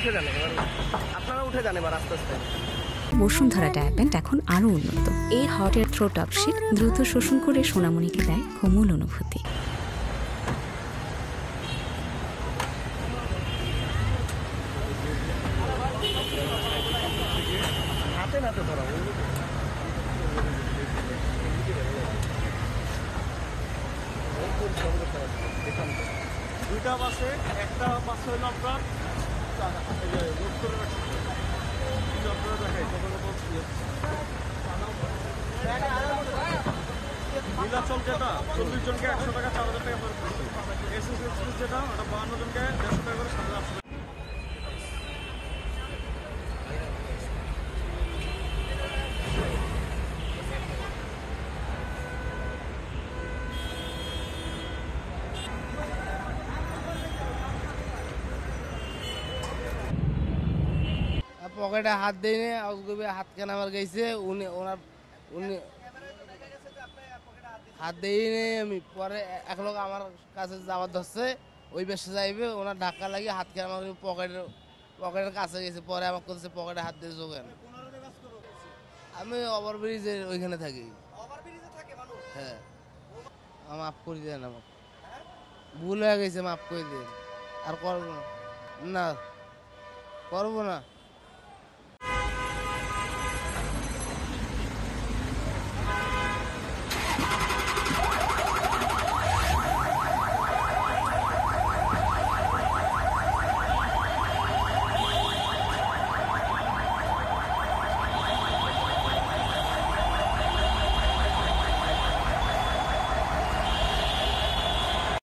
উঠে যান এবার, আপনারা উঠে যান এবার আস্তে আস্তে। বসুন্ধরা ডায়াপেন্ট এখন আরও উন্নত। এই হট এয়ার থ্রো টপশিট দ্রুত শোষণ করে সোনামণিকে দেয় কোমল অনুভূতি। হাতে নাতে ধরা দুইটা বাসে, একটা বাসে হইল আপনার নীলাচল যেটা 40 জনকে 100 টাকা 4000 টাকা করে পড়ছে। এসএস এক্সপ্রেস যেটা ওটা 52 জনকে 150 টাকা করে 7,800 টাকা। পকেটে হাত দেয়নি, হাত কেন আমার গেছে, উনি হাত দেয়নি। আমি পরে এক লোক আমার কাছে যাওয়ার ধরছে, ওই বেশে যাইবে, ওনার ধাক্কা লাগিয়ে হাত কেন আমার পকেটের কাছে গেছে। পরে আমার করছে পকেটে হাত দিয়ে কেন। আমি ওভারব্রিজের ওইখানে থাকি। হ্যাঁ, মাফ করে দেন, আমার ভুল হয়ে গেছে, মাফ করে দেন। আর করবো না, করবো না।